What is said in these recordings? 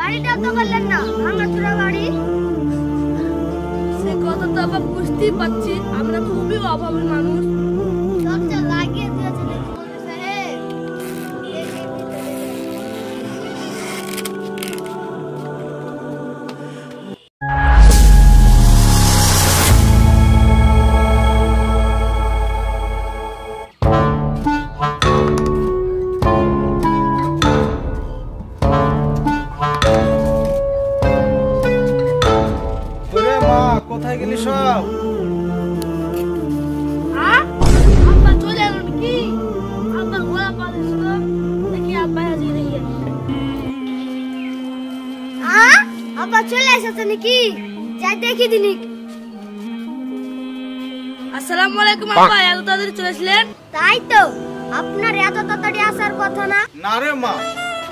বাড়িটা তো করলেন না, ভাঙাচোরা বাড়ি। সে কথা তো আবার বুঝতেই পারছি, আমরা খুবই অভাবী মানুষ। দরজা লাগিয়ে দিয়েছে নাকি মৌলভী সাহেব? দেখি ভিতরে কোথায় গেলি সব? আব্বা চলে এলো নাকি? আব্বার গলা পালিয়েছিল দেখি আব্বা হাজির হয়ে গেছে। আব্বা চলে এসেছে নাকি? যাই দেখি দিনি। আসসালামু আলাইকুম আব্বা, এত তাড়াতাড়ি চলে আসলেন? তাই তো, আপনার এত তাড়াতাড়ি আসার কথা না। না রে মা,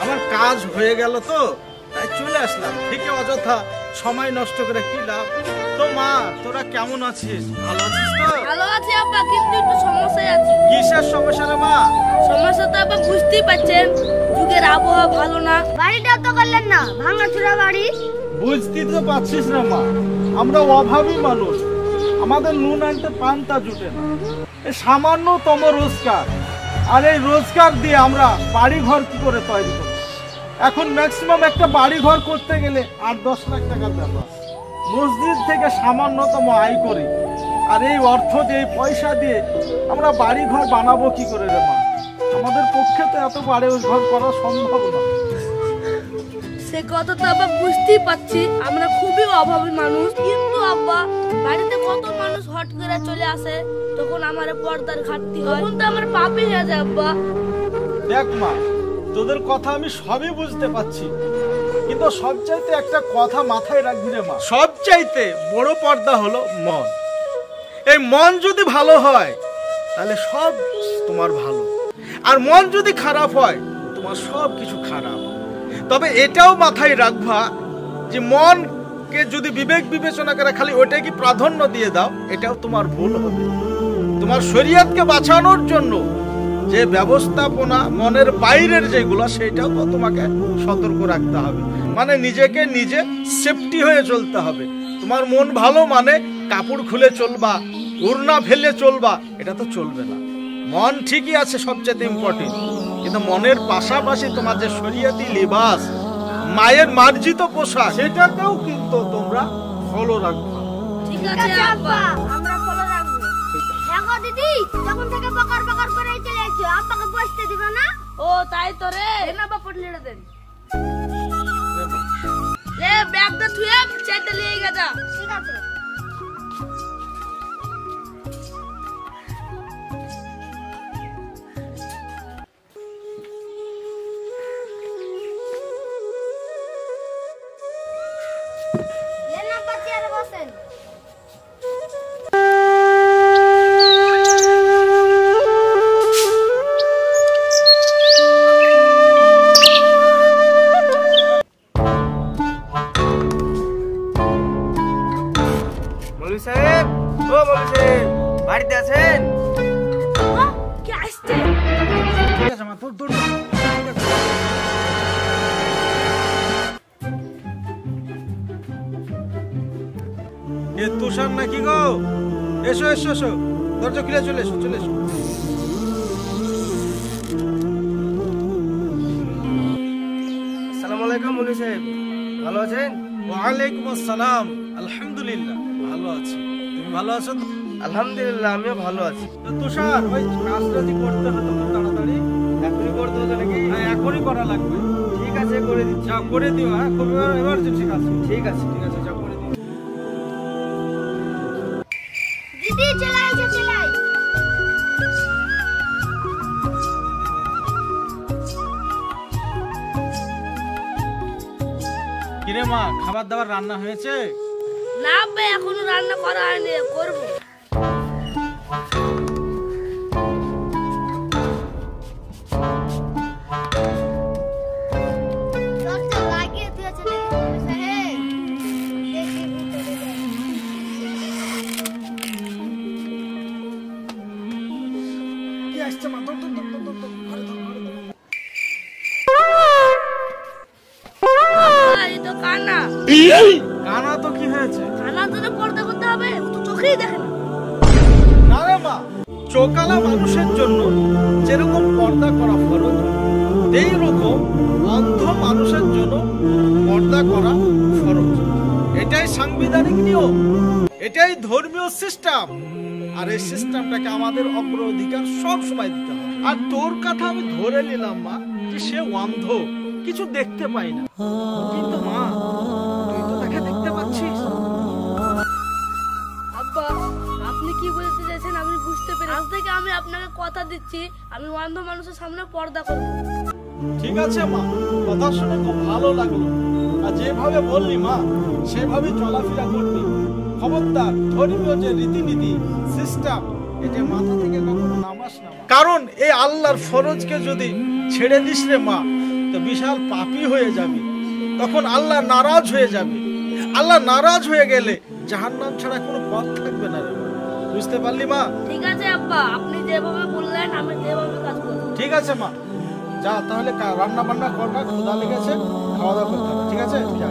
আমার কাজ হয়ে গেল তো তাই চলে আসলাম। ঠিকই অযথা সময় নষ্ট করে কি লাভ? তো মা, তোরা কেমন আছিস? ভালো আছিস তো? ভালো আছি আব্বা, কিন্তু একটু সমস্যায় আছি। কিসের সমস্যা রে মা? সমস্যা তো আব্বা বুঝতেই পারছেন, যুগের আবহাওয়া ভালো না। বাড়িটা তো করলেন না, ভাঙাচোরা বাড়ি। বুঝতেই তো পারছিস না মা, আমরা অভাবী মানুষ, আমাদের নুন আনতে পান্তা জুটে না। এই সামান্যতম রোজগার, আর এই রোজগার দিয়ে আমরা বাড়ি ঘর কি করে তৈরি করব? এখন ম্যাক্সিমাম একটা বাড়ি ঘর করতে গেলে 8-10 লাখ টাকার ব্যাপার। মসজিদ থেকে সামান্যতম আয় করি, আর এই অর্থ দিয়ে, এই পয়সা দিয়ে আমরা বাড়ি ঘর বানাবো কি করে রে মা? আমাদের পক্ষে তো এত বাড়ি ঘর করা সম্ভব না। সে কথা তো আব্বা বুঝতেই পারছি, আমরা খুবই অভাবী মানুষ। কিন্তু আব্বা, বাড়িতে কত মানুষ হট করে চলে আসে, তখন আমার পর্দার ঘাটতি হয়, তখন তো আমার পাপই হয়ে যায় আব্বা। দেখ মা, তোদের কথা আমি সবই বুঝতে পারছি, কিন্তু সবচাইতে একটা কথা মাথায় রাখবি রে মা, সবচাইতে বড় পর্দা হলো মন। এই মন যদি ভালো হয় তাহলে সব তোমার ভালো, আর মন যদি খারাপ হয় তোমার সব কিছু খারাপ। তবে এটাও মাথায় রাখবা যে মনকে যদি বিবেক বিবেচনা করে খালি ওইটা কি প্রাধান্য দিয়ে দাও, এটাও তোমার ভুল হবে। তোমার শরীয়তকে বাঁচানোর জন্য যে ব্যবস্থাপনা মনের বাইরের যেগুলো, সেটাও তো তোমাকে সতর্ক রাখতে হবে। মানে নিজেকে নিজে সেফটি হয়ে চলতে হবে। তোমার মন ভালো মানে কাপড় খুলে চলবা, ওড়না ফেলে চলবা, এটা তো চলবে না। মন ঠিকই আছে সবচেয়ে ইম্পর্টেন্ট, কিন্তু মনের পাশাপাশি তোমার যে শরীয়তি লিবাস, মায়ের মার্জিত পোশাক, সেটাকেও কিন্তু তোমরা ফলো রাখবা। ঠিক ঠিক আছে আছে আব্বা। আব্বা, আমরা ফলো রাখবো। দেখো দিদি, যখন থেকে বকর বকর করে চলে এসেছো, আব্বাকে বসতে দিবা না? ও তাই তো রে, না বা পড়লে দেন রে, ব্যাগটা থুয়ে চাইতে নিয়ে গেছা। ঠিক আছে। লেন আব্বা, চেয়ারে বসেন। মৌলভী সাহেব, ও মৌলভী সাহেব, বাড়িতে আছেন? কে আসছে? ঠিক আছে মা, তোর তোর এ তুষার নাকি গো? এসো এসো এসো, দরজা খুলে চলে এসো, চলে এসো। আসসালামু আলাইকুম মৌলভী সাহেব, ভালো আছেন? ওয়ালাইকুম আসসালাম, আলহামদুলিল্লাহ ভালো আছি। তুমি ভালো আছো তো? আলহামদুলিল্লাহ, আমিও ভালো আছি। তো তুষার, ওই কাজটা যে করতে হতো খুব তাড়াতাড়ি, এখনই করতে হতো নাকি? হ্যাঁ এখনই করা লাগবে। ঠিক আছে, করে দিচ্ছি। যাও করে দিও, হ্যাঁ খুব এমার্জেন্সি কাজ। ঠিক আছে। ঠিক আছে, যাও করে দিও। দিদি চলে আইছে, চলে আই। কিরে মা, খাবার দাবার রান্না হয়েছে? না আব্বা, এখনো রান্না করা হয়নি, করবো। দরজা লাগিয়ে দিয়েছে নাকি মৌলভী সাহেব? দেখি ভিতরে যাই। কি আসছে মা? দৌড়, দৌড়, দৌড়, দৌড়, দৌড়, ঘরে দৌড়, ঘরে দৌড়। আব্বা, এ তো কানা। কানা তো কি হয়েছে? কানার জন্য পর্দা করতে হবে? ও তো চোখেই দেখে না। না রে মা, চোকালা মানুষের জন্য যেরকম পর্দা করা ফরজ, এই রকম অন্ধ মানুষের জন্য পর্দা করা ফরজ। এটাই সাংবিধানিক নিয়ম, এটাই ধর্মীয় সিস্টেম। আর এই সিস্টেমটাকে আমাদের অগ্রাধিকার সব সময় দিতে হবে। আর তোর কথা আমি ধরে নিলাম মা যে সে অন্ধ, কিছু দেখতে পাই না, কিন্তু মা তুই তো তাকে দেখতে পাচ্ছিস। আব্বা, আপনি কি বলতে চাইছেন আমি বুঝতে পেরেছি। আজ থেকে আমি আপনাকে কথা দিচ্ছি, আমি অন্ধ মানুষের সামনে পর্দা করব। ঠিক আছে মা, কথা শুনে খুব ভালো লাগলো। আর যেভাবে বললি মা, সেভাবে চলাফেরা করবি। খবরদার ধর্মীয় যে রীতিনীতি সিস্টেম, এটা মাথা থেকে কখনো নামাস না। কারণ এই আল্লাহর ফরজকে যদি ছেড়ে দিস রে মা, তো বিশাল পাপী হয়ে যাবে। তখন আল্লাহ নারাজ হয়ে যাবে। আল্লাহ নারাজ হয়ে গেলে জাহান্নাম ছাড়া কোনো পথ থাকবে না রে। বুঝতে পারলি মা? ঠিক আছে আব্বা, আপনি যেভাবে বললেন আমি যেভাবে কাজ করব। ঠিক আছে মা, যা তাহলে রান্না বান্না করবা, ক্ষুধা লেগেছে, খাওয়া দাওয়া করতে হবে। ঠিক আছে, যা।